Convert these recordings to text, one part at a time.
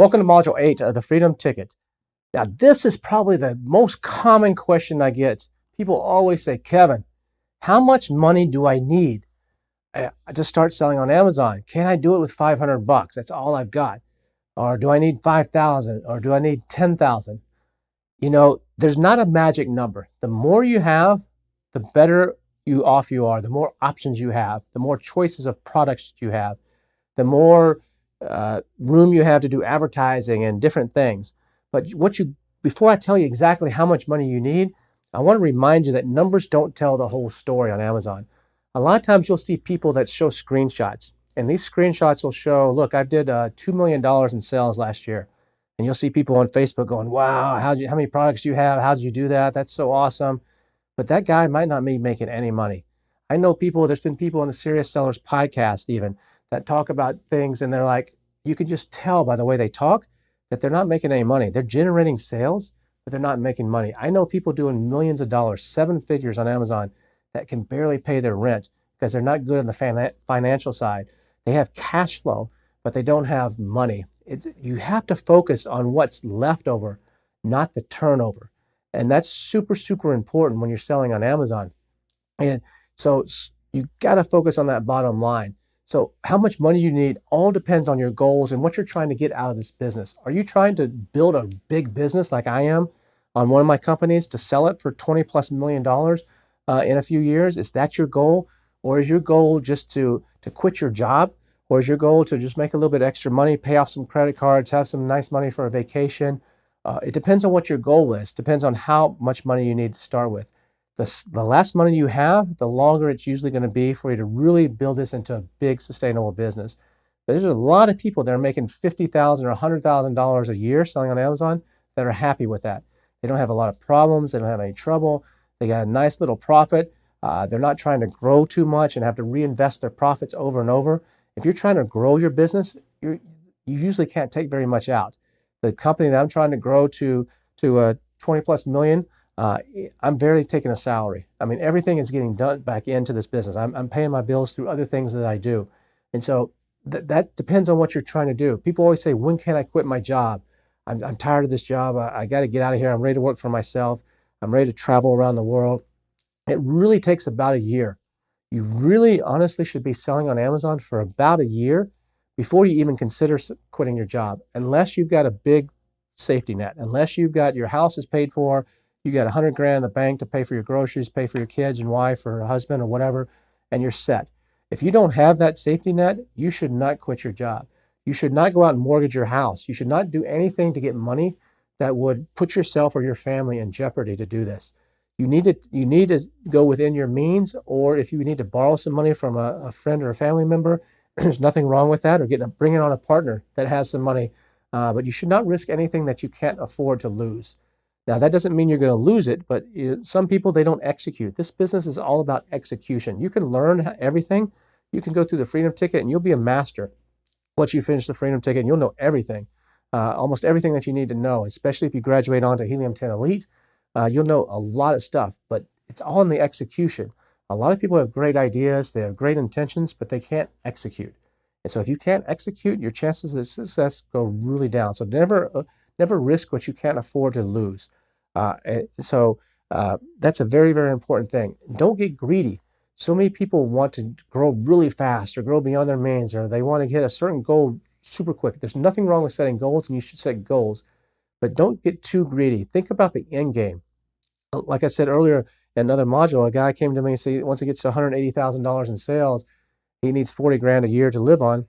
Welcome to Module 8 of the Freedom Ticket. Now, this is probably the most common question I get. People always say, Kevin, how much money do I need to start selling on Amazon? Can I do it with 500 bucks? That's all I've got. Or do I need 5,000? Or do I need 10,000? You know, there's not a magic number. The more you have, the better off you are. The more options you have, the more choices of products you have, the more room you have to do advertising and different things. But before I tell you exactly how much money you need, I want to remind you that numbers don't tell the whole story on Amazon. A lot of times you'll see people that show screenshots, and these screenshots will show, look, I did $2 million in sales last year. And you'll see people on Facebook going, wow, how many products do you have? How did you do that? That's so awesome. But that guy might not be making any money. I know there's been people on the Serious Sellers podcast even that talk about things, and they're like, you can just tell by the way they talk that they're not making any money. They're generating sales, but they're not making money. I know people doing millions of dollars, 7 figures on Amazon that can barely pay their rent because they're not good on the financial side. They have cash flow, but they don't have money. You have to focus on what's left over, not the turnover. And that's super, super important when you're selling on Amazon. And so you got to focus on that bottom line. So how much money you need all depends on your goals and what you're trying to get out of this business. Are you trying to build a big business like I am on one of my companies to sell it for $20+ million in a few years? Is that your goal? Or is your goal just to quit your job? Or is your goal to just make a little bit extra money, pay off some credit cards, have some nice money for a vacation? It depends on what your goal is. It depends on how much money you need to start with. The less money you have, the longer it's usually going to be for you to really build this into a big sustainable business. But there's a lot of people that are making $50,000 or $100,000 a year selling on Amazon that are happy with that. They don't have a lot of problems. They don't have any trouble. They got a nice little profit. They're not trying to grow too much and have to reinvest their profits over and over. If you're trying to grow your business, you usually can't take very much out. The company that I'm trying to grow to 20+ million, I'm barely taking a salary. I mean, everything is getting done back into this business. I'm paying my bills through other things that I do. And so that depends on what you're trying to do. People always say, when can I quit my job? I'm tired of this job. I got to get out of here. I'm ready to work for myself. I'm ready to travel around the world. It really takes about a year. You really honestly should be selling on Amazon for about a year before you even consider quitting your job, unless you've got a big safety net, unless you've got your house is paid for, you got 100 grand in the bank to pay for your groceries, pay for your kids and wife or husband or whatever, and you're set. If you don't have that safety net, you should not quit your job. You should not go out and mortgage your house. You should not do anything to get money that would put yourself or your family in jeopardy to do this. You need to go within your means, or if you need to borrow some money from a friend or a family member, there's nothing wrong with that, or bringing on a partner that has some money. But you should not risk anything that you can't afford to lose. Now, that doesn't mean you're going to lose it, but some people, they don't execute. This business is all about execution. You can learn everything. You can go through the Freedom Ticket and you'll be a master. Once you finish the Freedom Ticket, and you'll know everything, almost everything that you need to know, especially if you graduate onto Helium 10 Elite. You'll know a lot of stuff, but it's all in the execution. A lot of people have great ideas, they have great intentions, but they can't execute. And so if you can't execute, your chances of success go really down. So never risk what you can't afford to lose. So that's a very, very important thing. Don't get greedy. So many people want to grow really fast or grow beyond their means, or they want to hit a certain goal super quick. There's nothing wrong with setting goals, and you should set goals, but don't get too greedy. Think about the end game. Like I said earlier in another module, a guy came to me and said once he gets to $180,000 in sales, he needs 40 grand a year to live on.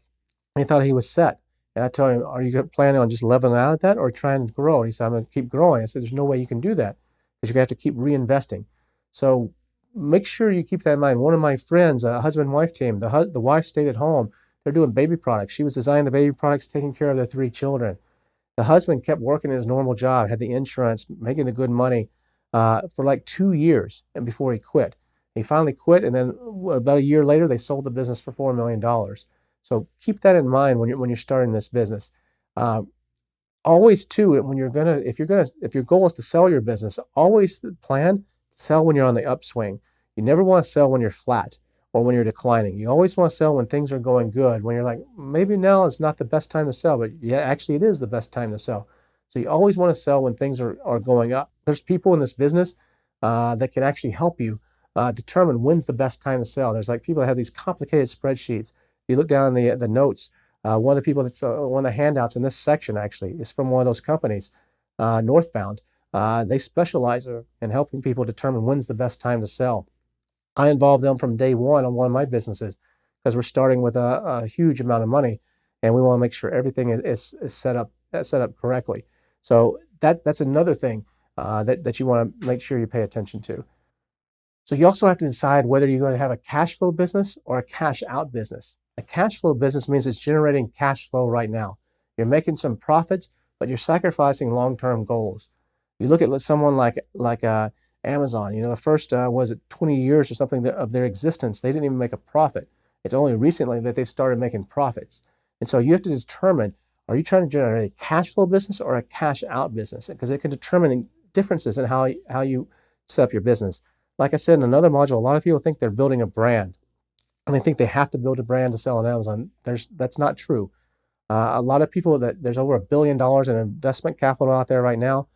And he thought he was set. And I told him, are you planning on just leveling out at that or trying to grow? And he said, I'm going to keep growing. I said, there's no way you can do that because you're going to have to keep reinvesting. So make sure you keep that in mind. One of my friends, a husband and wife team, the wife stayed at home. They're doing baby products. She was designing the baby products, taking care of their 3 children. The husband kept working his normal job, had the insurance, making the good money for like 2 years and before he quit. He finally quit, and then about a year later, they sold the business for $4 million. So keep that in mind when you're starting this business. Always too, if your goal is to sell your business, always plan to sell when you're on the upswing. You never want to sell when you're flat or when you're declining. You always want to sell when things are going good, when you're like, maybe now is not the best time to sell, but yeah, actually it is the best time to sell. So you always want to sell when things are going up. There's people in this business that can actually help you determine when's the best time to sell. There's like people that have these complicated spreadsheets. You look down the notes. One of the people that's one of the handouts in this section actually is from one of those companies, Northbound. They specialize in helping people determine when's the best time to sell. I involved them from day one on one of my businesses because we're starting with a huge amount of money, and we want to make sure everything is set up correctly. So that's another thing that you want to make sure you pay attention to. So you also have to decide whether you're going to have a cash flow business or a cash out business. A cash flow business means it's generating cash flow right now. You're making some profits, but you're sacrificing long-term goals. You look at someone like Amazon. You know, the first 20 years or something of their existence, they didn't even make a profit. It's only recently that they've started making profits. And so you have to determine, are you trying to generate a cash flow business or a cash out business? Because it can determine differences in how you set up your business. Like I said in another module, a lot of people think they're building a brand, and they think they have to build a brand to sell on Amazon. That's not true. A lot of people, there's over $1 billion in investment capital out there right now.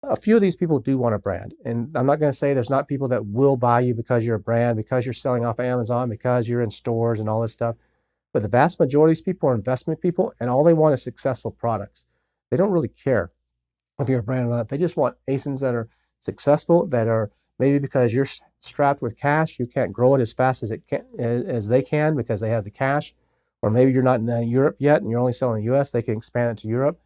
A few of these people do want a brand. And I'm not going to say there's not people that will buy you because you're a brand, because you're selling off Amazon, because you're in stores and all this stuff. But the vast majority of these people are investment people, and all they want is successful products. They don't really care if you're a brand or not. They just want ASINs that are successful, that are maybe because you're strapped with cash, you can't grow it as fast as they can because they have the cash. Or maybe you're not in Europe yet and you're only selling in the US, they can expand it to Europe.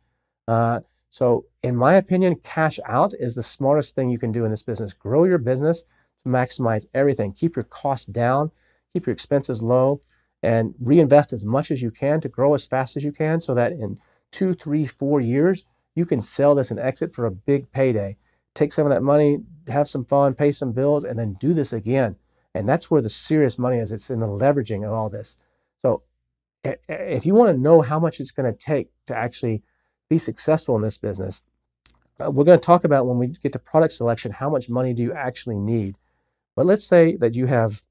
So in my opinion, cash out is the smartest thing you can do in this business. Grow your business to maximize everything. Keep your costs down, keep your expenses low, and reinvest as much as you can to grow as fast as you can so that in 2, 3, 4 years, you can sell this and exit for a big payday. Take some of that money, have some fun, pay some bills, and then do this again. And that's where the serious money is. It's in the leveraging of all this. So if you want to know how much it's going to take to actually be successful in this business, we're going to talk about when we get to product selection, how much money do you actually need. But let's say that you have,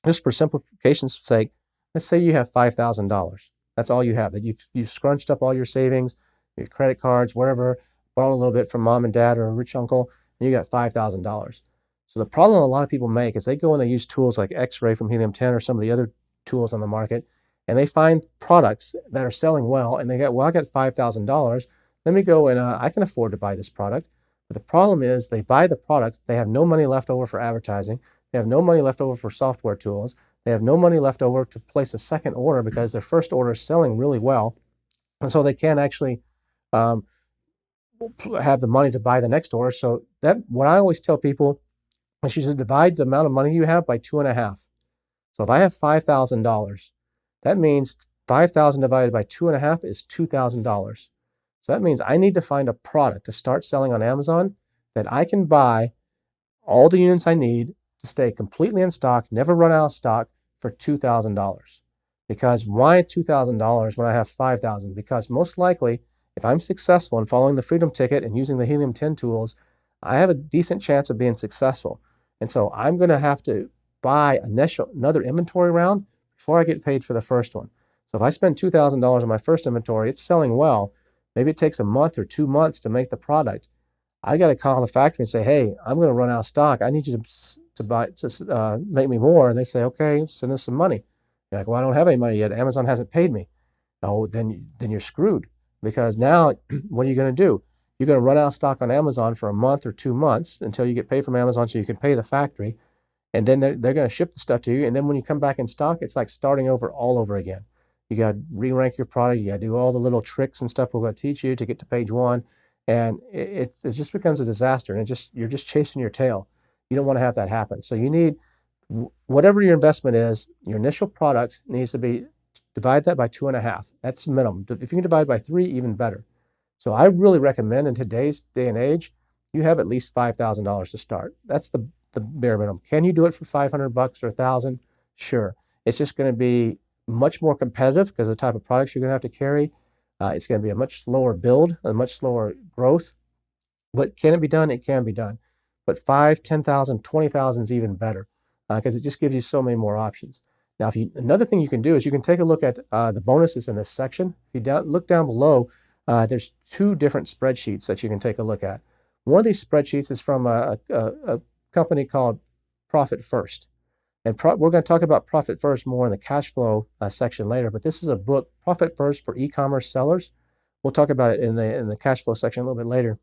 just for simplification's sake, let's say you have $5,000. That's all you have, that you've scrunched up all your savings, your credit cards, whatever, borrowed a little bit from mom and dad or a rich uncle, and you got $5,000. So the problem a lot of people make is they go and they use tools like X-Ray from Helium 10 or some of the other tools on the market, and they find products that are selling well, and they go, well, I got $5,000. Let me go and I can afford to buy this product. But the problem is they buy the product, they have no money left over for advertising, they have no money left over for software tools, they have no money left over to place a second order because their first order is selling really well, and so they can't actually have the money to buy the next order. So that, what I always tell people is you should divide the amount of money you have by 2.5. So if I have $5,000, that means 5,000 divided by 2.5 is $2,000. So that means I need to find a product to start selling on Amazon that I can buy all the units I need to stay completely in stock, never run out of stock for $2,000. Because why $2,000 when I have $5,000? Because most likely, if I'm successful in following the Freedom Ticket and using the Helium 10 tools, I have a decent chance of being successful. And so I'm going to have to buy another inventory round before I get paid for the first one. So if I spend $2,000 on my first inventory, it's selling well. Maybe it takes a month or 2 months to make the product. I got to call the factory and say, hey, I'm going to run out of stock. I need you to make me more. And they say, okay, send us some money. You're like, well, I don't have any money yet. Amazon hasn't paid me. Oh, then you're screwed. Because now, what are you going to do? You're going to run out of stock on Amazon for a month or 2 months until you get paid from Amazon so you can pay the factory. And then they're going to ship the stuff to you. And then when you come back in stock, it's like starting over all over again. You got to re-rank your product. You got to do all the little tricks and stuff we're going to teach you to get to page 1. And it just becomes a disaster. And you're just chasing your tail. You don't want to have that happen. So you need, whatever your investment is, your initial product needs to be, divide that by 2.5. That's the minimum. If you can divide by 3, even better. So I really recommend in today's day and age, you have at least $5,000 to start. That's the bare minimum. Can you do it for $500 or $1,000? Sure. It's just going to be much more competitive because of the type of products you're going to have to carry. It's going to be a much slower build, a much slower growth. But can it be done? It can be done. But 5, 10,000, 20,000 is even better because it just gives you so many more options. Now, another thing you can do is you can take a look at the bonuses in this section. If you look down below, there's 2 different spreadsheets that you can take a look at. One of these spreadsheets is from a company called Profit First. And we're going to talk about Profit First more in the cash flow section later, but this is a book, Profit First for e-commerce sellers. We'll talk about it in the cash flow section a little bit later.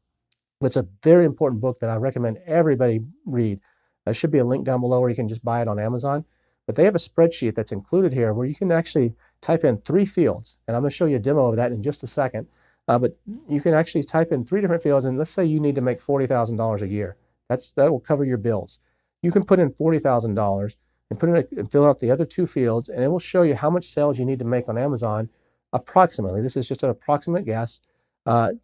But it's a very important book that I recommend everybody read. There should be a link down below where you can just buy it on Amazon. But they have a spreadsheet that's included here where you can actually type in 3 fields. And I'm going to show you a demo of that in just a second. But you can actually type in 3 different fields, and let's say you need to make $40,000 a year. That will cover your bills. You can put in $40,000 and fill out the other 2 fields, and it will show you how much sales you need to make on Amazon approximately. This is just an approximate guess to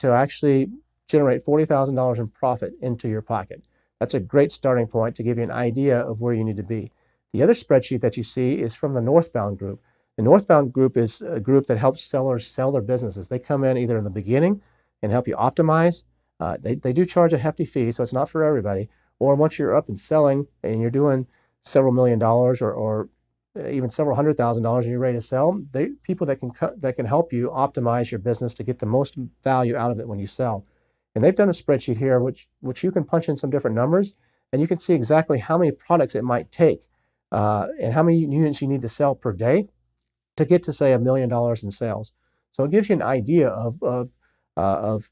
actually generate $40,000 in profit into your pocket. That's a great starting point to give you an idea of where you need to be. The other spreadsheet that you see is from the Northbound Group. The Northbound Group is a group that helps sellers sell their businesses. They come in either in the beginning and help you optimize. They do charge a hefty fee, so it's not for everybody. Or once you're up and selling and you're doing several $1 million or even several $100,000 and you're ready to sell, people that can help you optimize your business to get the most value out of it when you sell. And they've done a spreadsheet here which you can punch in some different numbers, and you can see exactly how many products it might take and how many units you need to sell per day to get to, say, $1 million in sales. So it gives you an idea of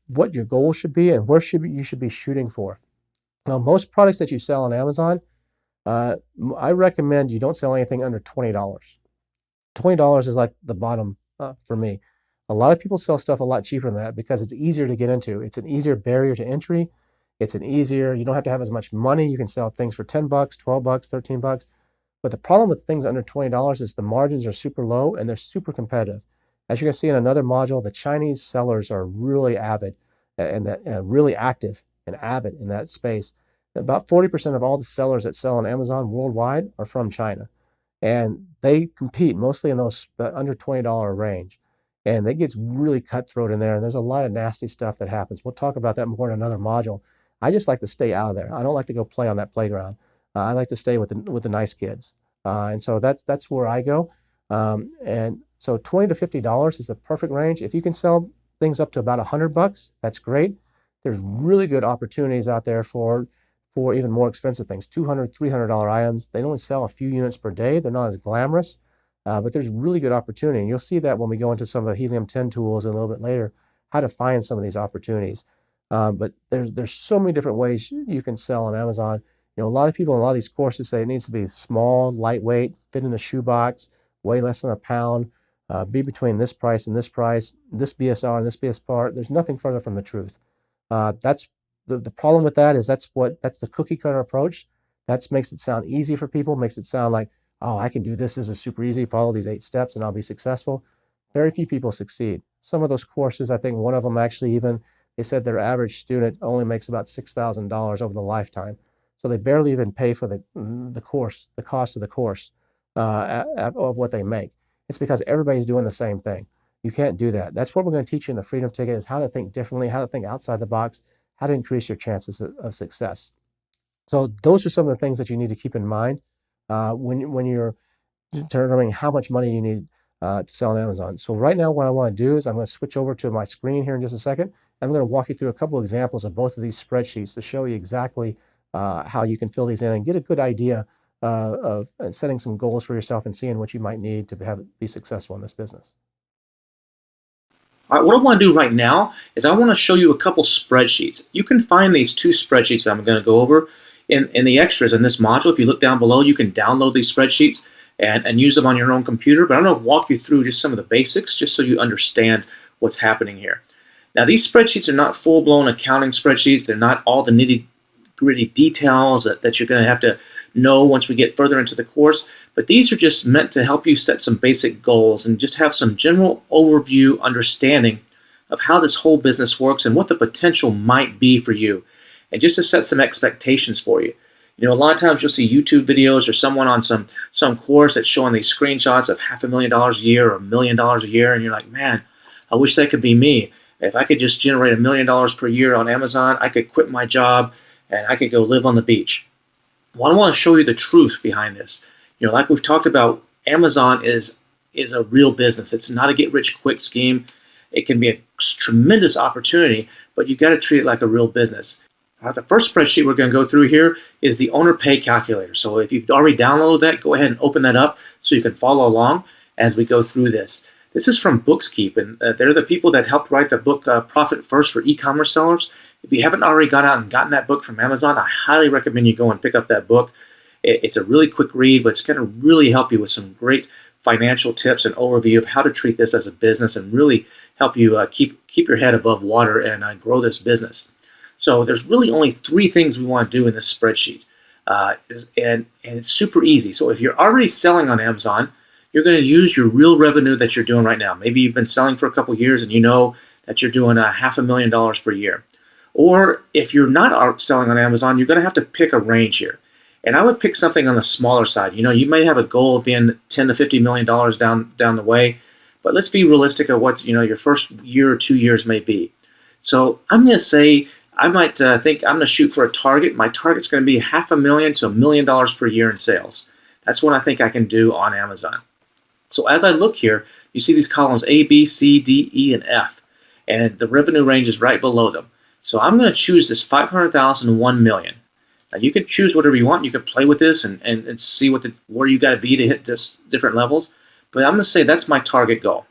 what your goal should be and where you should be shooting for. Now, most products that you sell on Amazon, I recommend you don't sell anything under $20. $20 is like the bottom for me. A lot of people sell stuff a lot cheaper than that because it's easier to get into. It's an easier barrier to entry. You don't have to have as much money. You can sell things for $10, $12, $13. But the problem with things under $20 is the margins are super low and they're super competitive. As you're going to see in another module, the Chinese sellers are really avid and really active and avid in that space. About 40% of all the sellers that sell on Amazon worldwide are from China. And they compete mostly in those under $20 range. And it gets really cutthroat in there. And there's a lot of nasty stuff that happens. We'll talk about that more in another module. I just like to stay out of there. I don't like to go play on that playground. I like to stay with the nice kids. And so that's where I go. And so $20 to $50 is the perfect range. If you can sell things up to about $100, that's great. There's really good opportunities out there for even more expensive things, $200, $300 items. They only sell a few units per day. They're not as glamorous, but there's really good opportunity. And you'll see that when we go into some of the Helium 10 tools a little bit later, how to find some of these opportunities. But there's so many different ways you can sell on Amazon. A lot of people in a lot of these courses say it needs to be small, lightweight, fit in a shoebox, weigh less than a pound, be between this price and this price, this BSR and this BSR. There's nothing further from the truth. That's the problem with that is that's the cookie cutter approach. That makes it sound easy for people, makes it sound like, oh, I can do this. This is super easy. Follow these 8 steps and I'll be successful. Very few people succeed. Some of those courses, I think one of them actually they said their average student only makes about $6,000 over the lifetime. So they barely even pay for the course, the cost of the course of what they make. It's because everybody's doing the same thing. You can't do that. That's what we're going to teach you in the Freedom Ticket is how to think differently, how to think outside the box, how to increase your chances of success. So those are some of the things that you need to keep in mind when you're determining how much money you need to sell on Amazon. So right now what I want to do is I'm going to switch over to my screen here in just a second. I'm going to walk you through a couple of examples of both of these spreadsheets to show you exactly how you can fill these in and get a good idea of setting some goals for yourself and seeing what you might need to be successful in this business. All right, what I want to do right now is I want to show you a couple spreadsheets. You can find these 2 spreadsheets that I'm going to go over in the extras in this module. If you look down below, you can download these spreadsheets and use them on your own computer. But I'm going to walk you through just some of the basics just so you understand what's happening here. Now, these spreadsheets are not full-blown accounting spreadsheets. They're not all the nitty-gritty details that you're going to have to know once we get further into the course. But these are just meant to help you set some basic goals and just have some general overview understanding of how this whole business works and what the potential might be for you. And just to set some expectations for you. A lot of times you'll see YouTube videos or someone on some course that's showing these screenshots of $500,000 a year or $1 million a year, and you're like, man, I wish that could be me. If I could just generate $1 million per year on Amazon, I could quit my job and I could go live on the beach. Well, I want to show you the truth behind this. Like we've talked about, Amazon is a real business. It's not a get rich quick scheme. It can be a tremendous opportunity, but you got to treat it like a real business. The first spreadsheet we're going to go through here is the owner pay calculator. So if you've already downloaded that, go ahead and open that up so you can follow along as we go through this. This is from Bookskeep, and they're the people that helped write the book Profit First for e-commerce sellers. If you haven't already gone out and gotten that book from Amazon, I highly recommend you go and pick up that book. It's a really quick read, but it's going to really help you with some great financial tips and overview of how to treat this as a business and really help you keep your head above water and grow this business. So there's really only 3 things we want to do in this spreadsheet, and it's super easy. So if you're already selling on Amazon, you're going to use your real revenue that you're doing right now. Maybe you've been selling for a couple years and you know that you're doing $500,000 per year. Or if you're not selling on Amazon, you're going to have to pick a range here. And I would pick something on the smaller side. You may have a goal of being $10 to $50 million down the way, but let's be realistic of what your first year or 2 years may be. So I'm going to say I might think I'm going to shoot for a target. My target's going to be $500,000 to $1 million per year in sales. That's what I think I can do on Amazon. So as I look here, you see these columns A, B, C, D, E, and F, and the revenue range is right below them. So I'm going to choose this $500,000 to $1 million. Now you can choose whatever you want. You can play with this and see where you got to be to hit this different levels. But I'm going to say that's my target goal.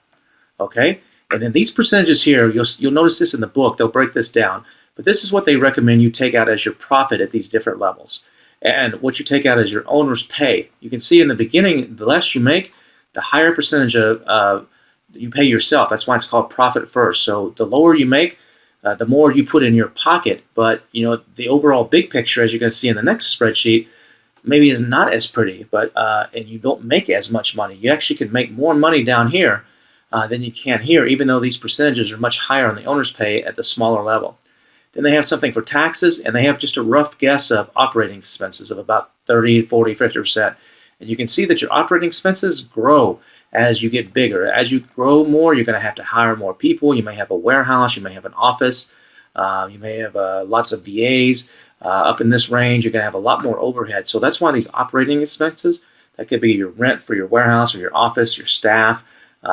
Okay, and then these percentages here, you'll notice this in the book. They'll break this down. But this is what they recommend you take out as your profit at these different levels. And what you take out as your owner's pay. You can see in the beginning, the less you make, the higher percentage of you pay yourself. That's why it's called profit first. So the lower you make, the more you put in your pocket. But the overall big picture, as you're going to see in the next spreadsheet, maybe is not as pretty. But and you don't make as much money. You actually can make more money down here than you can here, even though these percentages are much higher on the owner's pay at the smaller level. Then they have something for taxes, and they have just a rough guess of operating expenses of about 30, 40, 50%. And you can see that your operating expenses grow as you get bigger. As you grow more, you're going to have to hire more people. You may have a warehouse. You may have an office. You may have lots of VAs. Up in this range, you're going to have a lot more overhead. So that's why these operating expenses, that could be your rent for your warehouse or your office, your staff,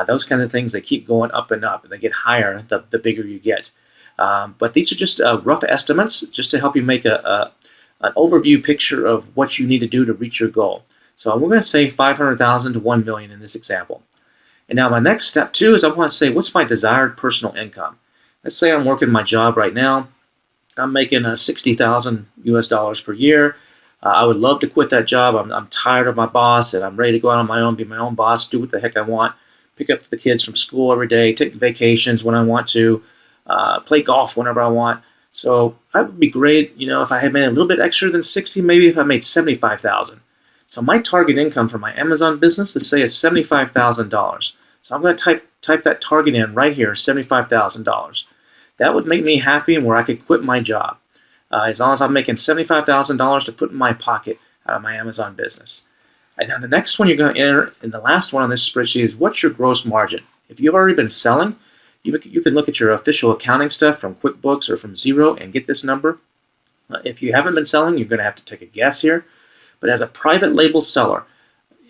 those kinds of things, they keep going up and up. They get higher the bigger you get. But these are just rough estimates just to help you make an overview picture of what you need to do to reach your goal. So we're going to say $500,000 to $1 million in this example. And now my next step 2 is I want to say, what's my desired personal income? Let's say I'm working my job right now. I'm making $60,000 US per year. I would love to quit that job. I'm tired of my boss, and I'm ready to go out on my own, be my own boss, do what the heck I want, pick up the kids from school every day, take vacations when I want to, play golf whenever I want. So that would be great, if I had made a little bit extra than 60, maybe if I made $75,000. So my target income for my Amazon business, let's say, is $75,000. So I'm going to type that target in right here, $75,000. That would make me happy and where I could quit my job, as long as I'm making $75,000 to put in my pocket out of my Amazon business. And now the next one you're going to enter, and the last one on this spreadsheet, is what's your gross margin. If you've already been selling, you can look at your official accounting stuff from QuickBooks or from Xero and get this number. If you haven't been selling, you're going to have to take a guess here. But as a private label seller,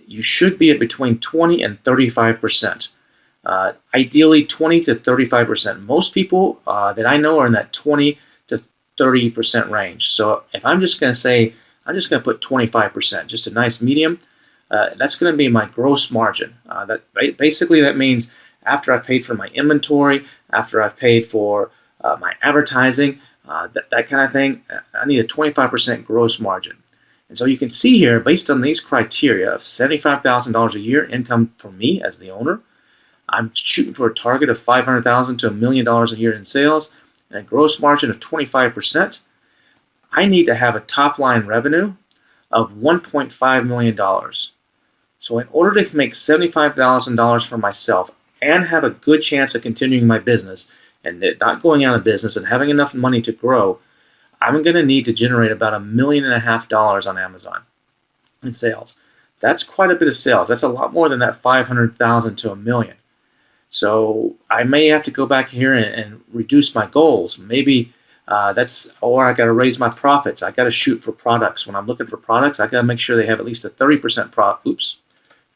you should be at between 20 and 35%. Ideally, 20 to 35%. Most people that I know are in that 20 to 30% range. So if I'm just going to say, I'm just going to put 25%, just a nice medium, that's going to be my gross margin. Basically, that means after I've paid for my inventory, after I've paid for my advertising, that kind of thing, I need a 25% gross margin. And so you can see here, based on these criteria of $75,000 a year income for me as the owner, I'm shooting for a target of $500,000 to $1 million a year in sales and a gross margin of 25%. I need to have a top line revenue of $1.5 million. So in order to make $75,000 for myself and have a good chance of continuing my business and not going out of business and having enough money to grow, I'm going to need to generate about $1.5 million on Amazon in sales. That's quite a bit of sales. That's a lot more than that $500,000 to $1 million. So I may have to go back here and reduce my goals. Maybe Or I got to raise my profits. I got to shoot for products. When I'm looking for products, I got to make sure they have at least a 30% profit. Oops,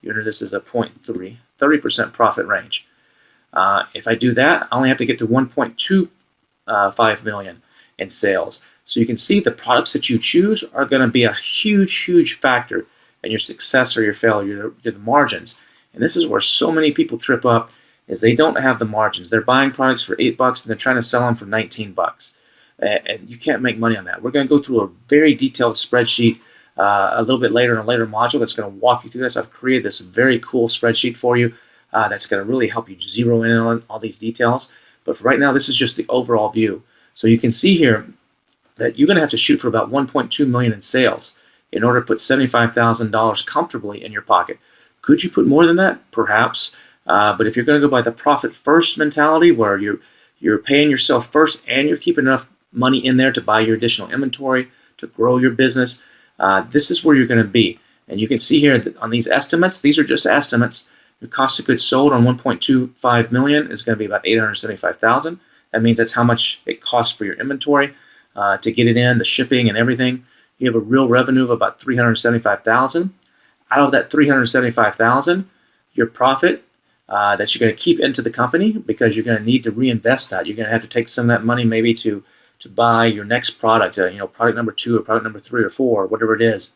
this is a 0.3, 30% profit range. If I do that, I only have to get to 1.25 million in sales. So you can see the products that you choose are going to be a huge, huge factor in your success or your failure, the margins. And this is where so many people trip up, is they don't have the margins. They're buying products for $8 and they're trying to sell them for $19. And you can't make money on that. We're going to go through a very detailed spreadsheet a little bit later in a later module that's going to walk you through this. I've created this very cool spreadsheet for you that's going to really help you zero in on all these details. But for right now, this is just the overall view. So you can see here that you're going to have to shoot for about 1.2 million in sales in order to put $75,000 comfortably in your pocket. Could you put more than that? Perhaps. But if you're going to go by the profit first mentality, where you're paying yourself first and you're keeping enough money in there to buy your additional inventory, to grow your business, this is where you're going to be. And you can see here that on these estimates, these are just estimates. Your cost of goods sold on 1.25 million is going to be about 875,000. That means that's how much it costs for your inventory to get it in, the shipping and everything. You have a real revenue of about 375,000. Out of that 375,000, your profit that you're going to keep into the company, because you're going to need to reinvest that. You're going to have to take some of that money maybe to buy your next product, product number 2 or product number 3 or 4, or whatever it is.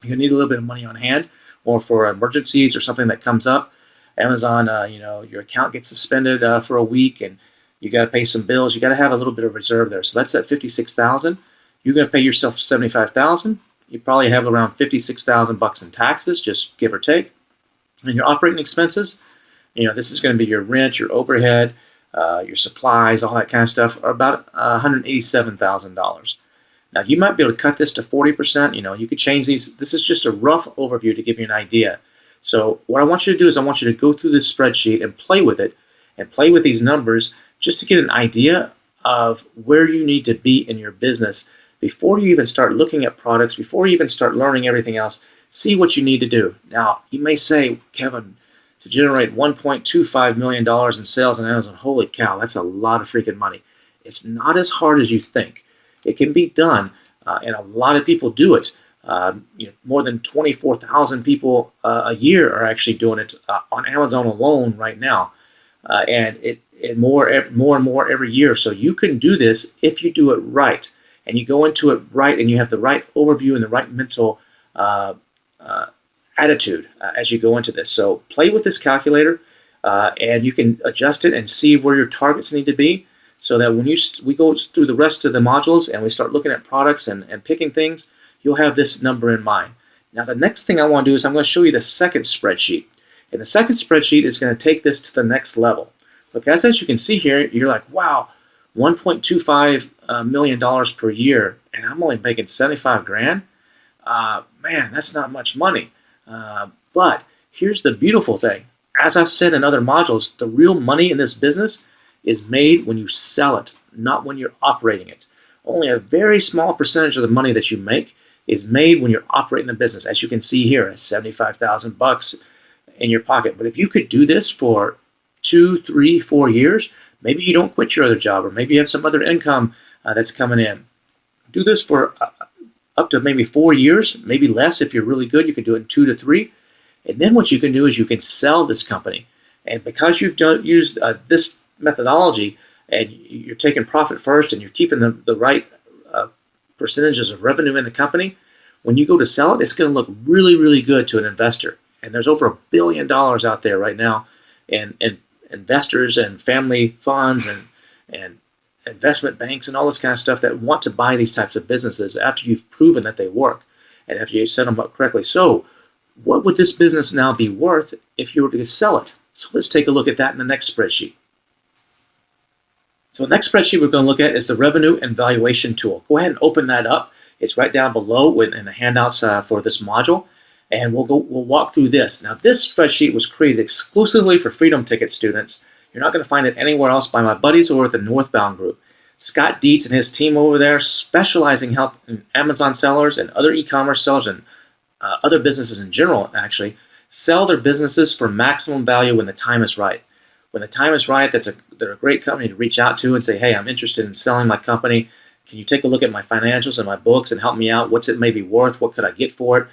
You're going to need a little bit of money on hand, or for emergencies or something that comes up. Amazon, your account gets suspended for a week and you got to pay some bills. You got to have a little bit of reserve there. So that's at 56,000. You're going to pay yourself 75,000. You probably have around 56,000 bucks in taxes, just give or take. And your operating expenses, this is going to be your rent, your overhead, your supplies, all that kind of stuff, are about $187,000. Now, you might be able to cut this to 40%. You could change these. This is just a rough overview to give you an idea. So what I want you to do is I want you to go through this spreadsheet and play with it, and play with these numbers just to get an idea of where you need to be in your business before you even start looking at products, before you even start learning everything else. See what you need to do. Now, you may say, Kevin, to generate $1.25 million in sales on Amazon, holy cow, that's a lot of freaking money. It's not as hard as you think. It can be done, and a lot of people do it. More than 24,000 people a year are actually doing it on Amazon alone right now, and more and more every year. So you can do this if you do it right, and you go into it right, and you have the right overview and the right mental attitude as you go into this. So play with this calculator, and you can adjust it and see where your targets need to be, so that when we go through the rest of the modules and we start looking at products and picking things, you'll have this number in mind. Now, the next thing I want to do is I'm going to show you the second spreadsheet. And the second spreadsheet is going to take this to the next level. Because as you can see here, you're like, wow, $1.25 million per year, and I'm only making 75 grand? Man, that's not much money. But here's the beautiful thing. As I've said in other modules, the real money in this business is made when you sell it, not when you're operating it. Only a very small percentage of the money that you make is made when you're operating the business. As you can see here, 75,000 bucks in your pocket. But if you could do this for 2, 3, 4 years, maybe you don't quit your other job, or maybe you have some other income that's coming in. Do this for up to maybe 4 years, maybe less if you're really good. You can do it in 2 to 3. And then what you can do is you can sell this company. And because you've used this methodology, and you're taking profit first, and you're keeping the right percentages of revenue in the company, when you go to sell it, it's going to look really, really good to an investor. And there's over $1 billion out there right now in investors and family funds and investment banks and all this kind of stuff that want to buy these types of businesses after you've proven that they work and after you set them up correctly. So what would this business now be worth if you were to sell it? So let's take a look at that in the next spreadsheet. So the next spreadsheet we're going to look at is the revenue and valuation tool. Go ahead and open that up. It's right down below in the handouts for this module, and we'll walk through this. Now, this spreadsheet was created exclusively for Freedom Ticket students. You're not going to find it anywhere else by my buddies over at the Northbound Group. Scott Dietz and his team over there specializing helping Amazon sellers and other e-commerce sellers and other businesses in general, actually, sell their businesses for maximum value when the time is right. When the time is right, they're a great company to reach out to and say, hey, I'm interested in selling my company. can you take a look at my financials and my books and help me out? What's it maybe worth? What could I get for it?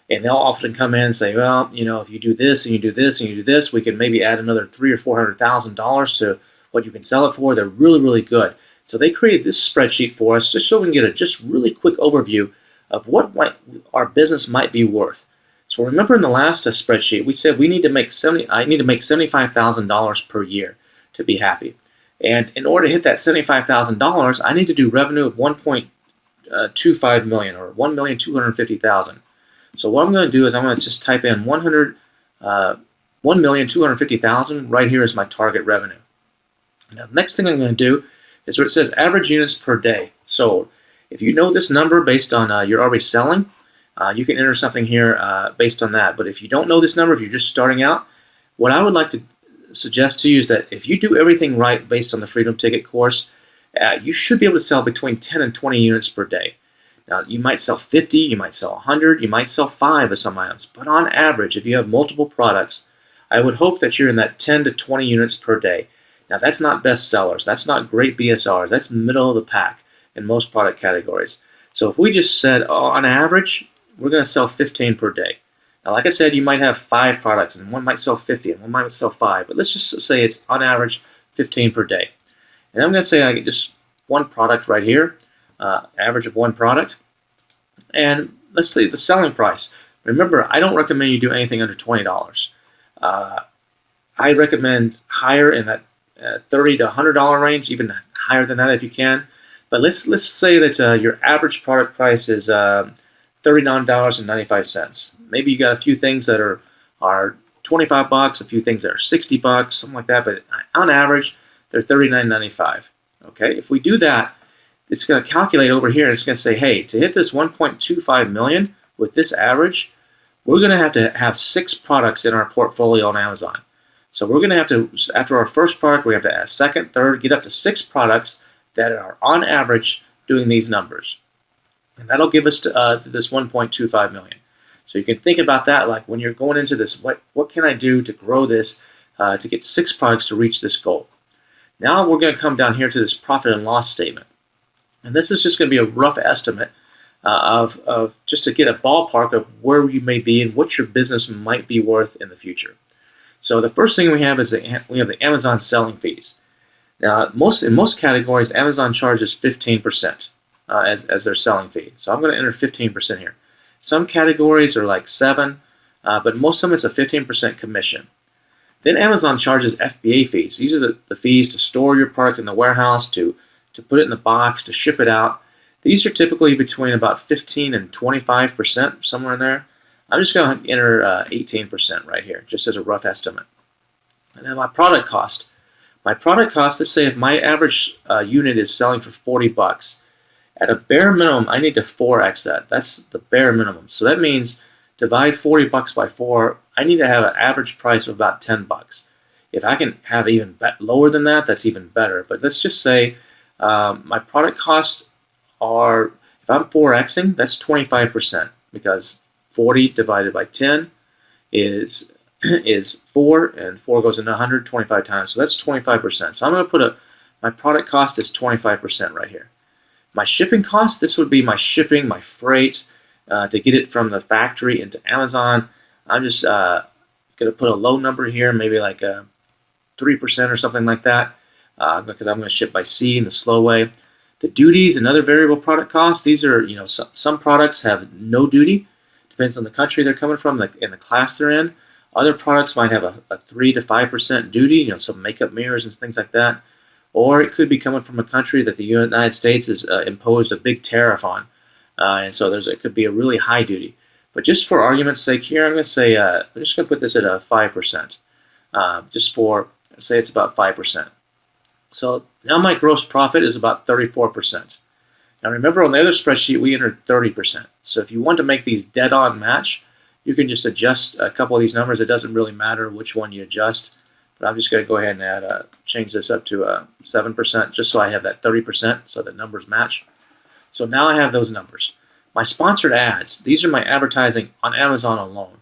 And they'll often come in and say, well, if you do this and you do this and you do this, we can maybe add another $300,000 or $400,000 to what you can sell it for. They're really, really good. So they created this spreadsheet for us just so we can get a just really quick overview of what our business might be worth. So remember in the last spreadsheet, we said I need to make $75,000 per year to be happy. And in order to hit that $75,000, I need to do revenue of $1.25 million or $1,250,000. So what I'm going to do is I'm going to just type in 1,250,000 right here as my target revenue. Now, the next thing I'm going to do is where it says average units per day sold. If you know this number based on you're already selling, you can enter something here based on that. But if you don't know this number, if you're just starting out, what I would like to suggest to you is that if you do everything right based on the Freedom Ticket course, you should be able to sell between 10 and 20 units per day. Now, you might sell 50, you might sell 100, you might sell 5 of some items, but on average, if you have multiple products, I would hope that you're in that 10 to 20 units per day. Now, that's not best sellers, that's not great BSRs, that's middle of the pack in most product categories. So if we just said, on average, we're going to sell 15 per day. Now, like I said, you might have 5 products, and one might sell 50, and one might sell 5, but let's just say it's on average 15 per day. And I'm going to say I get just one product right here. Average of one product, and let's say the selling price. Remember, I don't recommend you do anything under $20. I recommend higher in that $30 to $100 range, even higher than that if you can. But let's say that your average product price is $39.95. Maybe you got a few things that are $25, a few things that are $60, something like that. But on average, they're $39.95. Okay, if we do that, it's going to calculate over here and it's going to say, hey, to hit this 1.25 million with this average, we're going to have 6 products in our portfolio on Amazon. So we're going to have to, after our first product, we have to add second, third, get up to 6 products that are on average doing these numbers. And that'll give us to this 1.25 million. So you can think about that, like when you're going into this, what can I do to grow this to get 6 products to reach this goal? Now we're going to come down here to this profit and loss statement. And this is just going to be a rough estimate of just to get a ballpark of where you may be and what your business might be worth in the future. So the first thing we have is we have the Amazon selling fees. Now, in most categories, Amazon charges 15% as their selling fee. So I'm going to enter 15% here. Some categories are like 7, but most of them it's a 15% commission. Then Amazon charges FBA fees. These are the fees to store your product in the warehouse, to put it in the box, to ship it out. These are typically between about 15 and 25%, somewhere in there. I'm just going to enter 18% right here, just as a rough estimate. And then my product cost. My product cost, let's say if my average unit is selling for $40, at a bare minimum, I need to 4x that. That's the bare minimum. So that means divide $40 by 4, I need to have an average price of about $10. If I can have even lower than that, that's even better. But let's just say my product costs are, if I'm 4xing, that's 25%, because 40 divided by 10 is 4, and 4 goes into 100 25 times, so that's 25%. So I'm going to put my product cost is 25% right here. My shipping cost, this would be my shipping, my freight, to get it from the factory into Amazon. I'm just going to put a low number here, maybe like 3% or something like that, because I'm going to ship by sea in the slow way. The duties and other variable product costs, these are, some products have no duty. Depends on the country they're coming from and the class they're in. Other products might have a 3 to 5% duty, some makeup mirrors and things like that. Or it could be coming from a country that the United States has imposed a big tariff on. And so it could be a really high duty. But just for argument's sake here, I'm going to say, I'm just going to put this at a 5%. Just for, say it's about 5%. So now my gross profit is about 34%. Now remember, on the other spreadsheet, we entered 30%. So if you want to make these dead-on match, you can just adjust a couple of these numbers. It doesn't really matter which one you adjust. But I'm just going to go ahead and change this up to 7%, just so I have that 30%, so the numbers match. So now I have those numbers. My sponsored ads, these are my advertising on Amazon alone.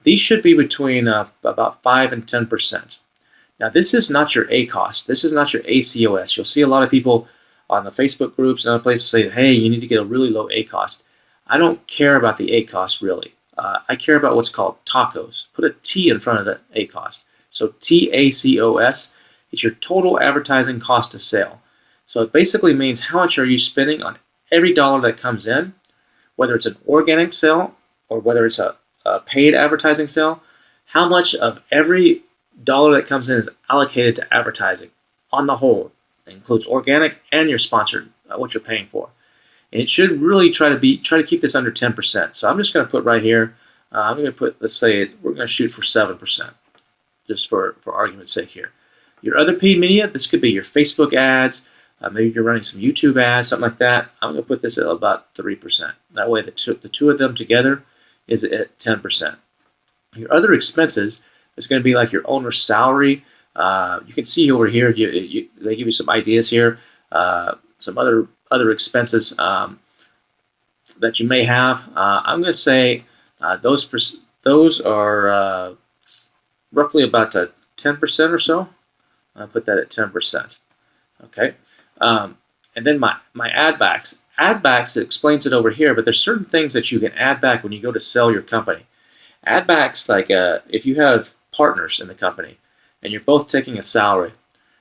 These should be between about 5 and 10%. Now this is not your ACoS. This is not your ACoS. You'll see a lot of people on the Facebook groups and other places say, hey, you need to get a really low ACoS. I don't care about the ACoS really. I care about what's called TACoS. Put a T in front of the ACoS. So TACoS is your total advertising cost of sale. So it basically means how much are you spending on every dollar that comes in, whether it's an organic sale or whether it's a paid advertising sale. How much of every dollar that comes in is allocated to advertising on the whole. It includes organic and your sponsored, what you're paying for. And it should really try to keep this under 10%. So I'm just going to put right here, I'm going to put, let's say we're going to shoot for 7%, just for argument's sake here. Your other paid media, this could be your Facebook ads, maybe you're running some YouTube ads, something like that. I'm going to put this at about 3%. That way the two of them together is at 10%. Your other expenses is going to be like your owner's salary. You can see over here, they give you some ideas here, some other expenses that you may have. I'm going to say those are roughly about 10% or so. I'll put that at 10%. Okay, and then my add backs. Add backs, it explains it over here, but there's certain things that you can add back when you go to sell your company. Add backs, like if you have partners in the company and you're both taking a salary,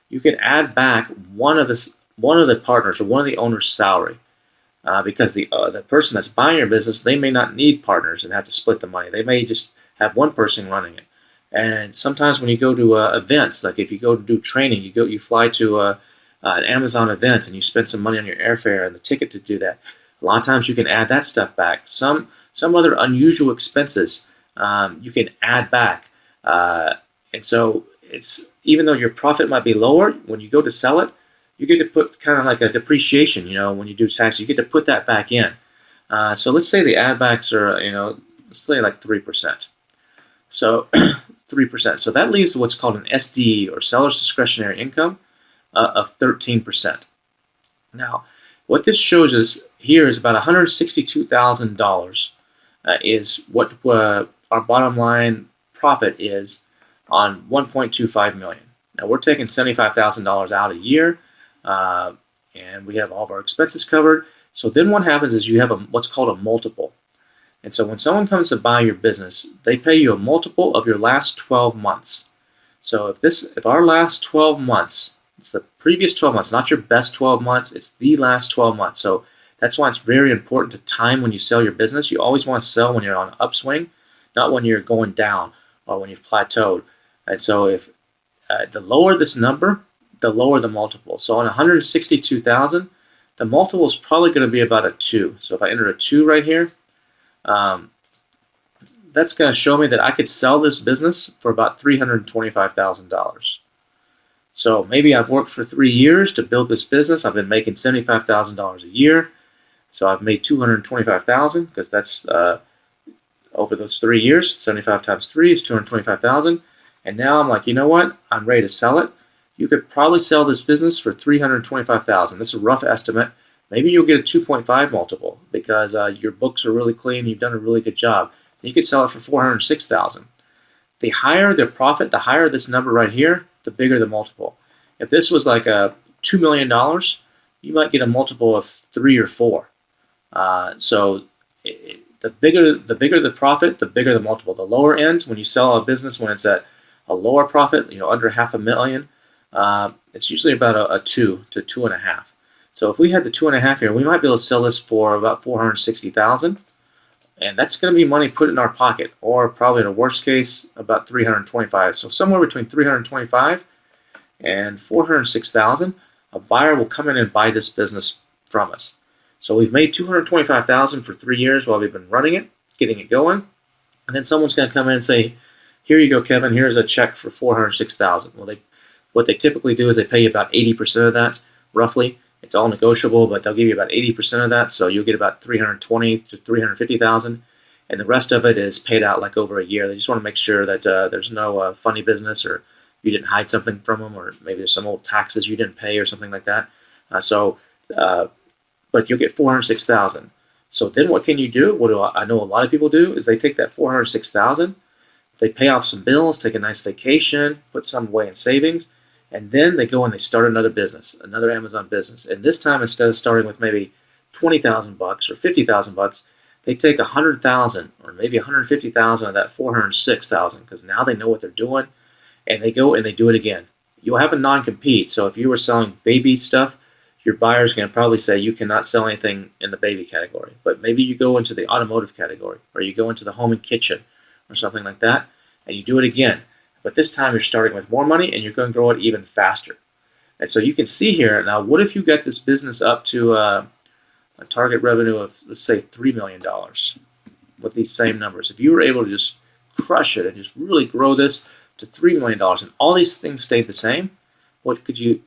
you can add back one of the partners or one of the owners' salary, because the person that's buying your business, they may not need partners and have to split the money. They may just have one person running it. And sometimes when you go to events, like if you go to do training, you fly to an Amazon event and you spend some money on your airfare and the ticket to do that. A lot of times you can add that stuff back. Some other unusual expenses you can add back. And so it's, even though your profit might be lower, when you go to sell it, you get to put kind of like a depreciation, when you do tax, you get to put that back in. So let's say the add backs are, let's say like 3%. So 3%. So that leaves what's called an SDE, or seller's discretionary income, of 13%. Now, what this shows us here is about $162,000 is what our bottom line profit is on $1.25 million. Now we're taking $75,000 out a year, and we have all of our expenses covered. So then what happens is you have what's called a multiple. And so when someone comes to buy your business, they pay you a multiple of your last 12 months. So if our last 12 months, it's the previous 12 months, not your best 12 months, it's the last 12 months. So that's why it's very important to time when you sell your business. You always want to sell when you're on an upswing, not when you're going down or when you've plateaued. And so if the lower this number, the lower the multiple. So on 162,000, the multiple is probably going to be about a 2. So if I enter a 2 right here, that's going to show me that I could sell this business for about $325,000. So maybe I've worked for 3 years to build this business. I've been making $75,000 a year. So I've made $225,000, because that's over those 3 years. 75 times 3 is $225,000. And now I'm like, you know what? I'm ready to sell it. You could probably sell this business for $325,000. That's a rough estimate. Maybe you'll get a 2.5 multiple because your books are really clean. You've done a really good job. You could sell it for $406,000. The higher the profit, the higher this number right here, the bigger the multiple. If this was like a $2 million, you might get a multiple of 3 or 4. So the bigger the profit, the bigger the multiple. The lower ends, when you sell a business when it's at a lower profit, under $500,000, it's usually about a 2 to 2.5. So if we had the 2.5 here, we might be able to sell this for about $460,000, and that's going to be money put in our pocket, or probably in a worst case about $325,000. So somewhere between $325,000 and $406,000, a buyer will come in and buy this business from us. So we've made $225,000 for 3 years while we've been running it, getting it going, and then someone's going to come in and say, "Here you go, Kevin. Here's a check for $406,000." Well, what they typically do is they pay you about 80% of that, roughly. It's all negotiable, but they'll give you about 80% of that, so you'll get about $320,000 to $350,000, and the rest of it is paid out like over a year. They just want to make sure that there's no funny business, or you didn't hide something from them, or maybe there's some old taxes you didn't pay or something like that. But you'll get $406,000. So then what can you do? What I know a lot of people do is they take that $406,000, they pay off some bills, take a nice vacation, put some away in savings, And then they go and they start another business, another Amazon business. And this time, instead of starting with maybe 20,000 bucks or 50,000 bucks, they take 100,000 or maybe 150,000 of that 406,000, because now they know what they're doing, and they go and they do it again. You'll have a non-compete. So if you were selling baby stuff, your buyer's going to probably say you cannot sell anything in the baby category. But maybe you go into the automotive category, or you go into the home and kitchen or something like that, and you do it again. But this time you're starting with more money, and you're going to grow it even faster. And so you can see here, now what if you get this business up to a target revenue of, let's say, $3 million with these same numbers? If you were able to just crush it and just really grow this to $3 million, and all these things stayed the same, what could you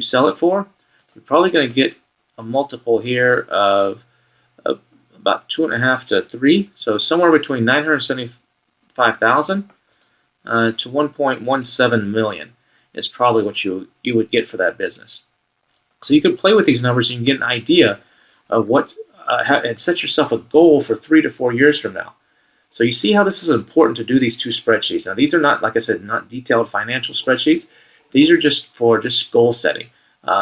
sell it for? You're probably going to get a multiple here of about 2.5 to 3, so somewhere between 975,000 to 1.17 million is probably what you would get for that business. So you can play with these numbers and you can get an idea of what and set yourself a goal for 3 to 4 years from now. So you see how this is important to do these two spreadsheets. Now these are not, like I said, not detailed financial spreadsheets. These are just for goal setting,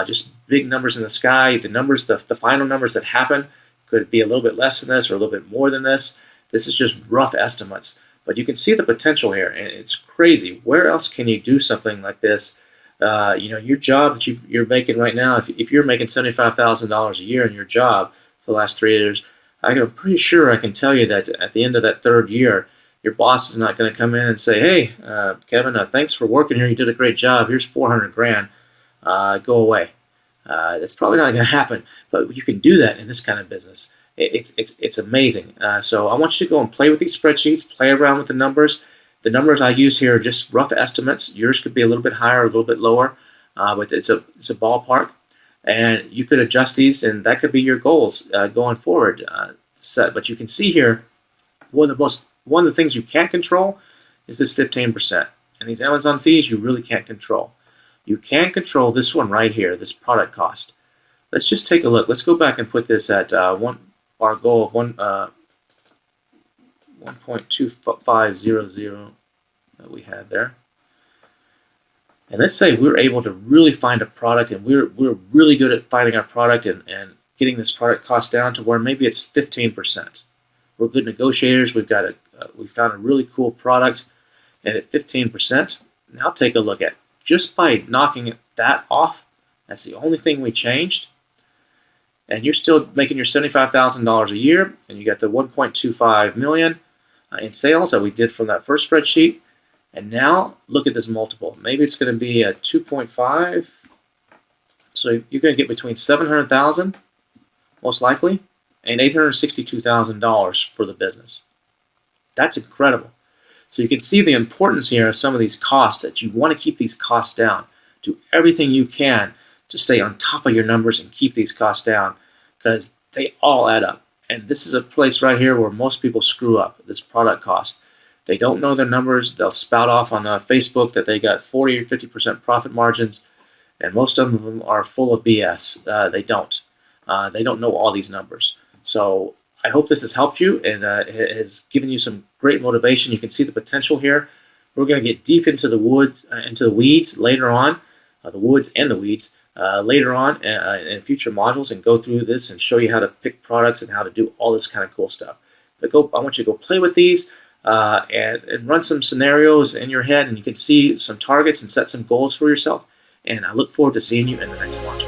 just big numbers in the sky. The numbers, the final numbers that happen could be a little bit less than this or a little bit more than this. This is just rough estimates. But you can see the potential here, and it's crazy. Where else can you do something like this? Your job that you're making right now, if you're making $75,000 a year in your job for the last 3 years, I'm pretty sure I can tell you that at the end of that third year, your boss is not going to come in and say, "Hey, Kevin, thanks for working here. You did a great job. Here's 400 grand. Go away." That's probably not going to happen. But you can do that in this kind of business. It's amazing. So I want you to go and play with these spreadsheets, play around with the numbers. The numbers I use here are just rough estimates. Yours could be a little bit higher, a little bit lower, but it's a ballpark. And you could adjust these, and that could be your goals going forward. But you can see here, one of the things you can't control is this 15%. And these Amazon fees you really can't control. You can control this one right here, this product cost. Let's just take a look. Let's go back and put this at our goal of 1.2500 that we had there. And let's say we're able to really find a product, and we're really good at finding our product and getting this product cost down to where maybe it's 15%. We're good negotiators. We found a really cool product, and at 15%, now take a look at just by knocking that off. That's the only thing we changed. And you're still making your $75,000 a year, and you got the 1.25 million in sales that we did from that first spreadsheet. And now look at this multiple. Maybe it's going to be a 2.5. So you're going to get between 700,000, most likely, and $862,000 for the business. That's incredible. So you can see the importance here of some of these costs, that you want to keep these costs down. Do everything you can to stay on top of your numbers and keep these costs down, because they all add up. And this is a place right here where most people screw up, this product cost. They don't know their numbers. They'll spout off on Facebook that they got 40 or 50% profit margins, and most of them are full of BS. They don't. They don't know all these numbers. So I hope this has helped you and has given you some great motivation. You can see the potential here. We're going to get deep into the weeds later on, the woods and the weeds later on in future modules, and go through this and show you how to pick products and how to do all this kind of cool stuff. But I want you to go play with these. And run some scenarios in your head, and you can see some targets and set some goals for yourself. And I look forward to seeing you in the next module.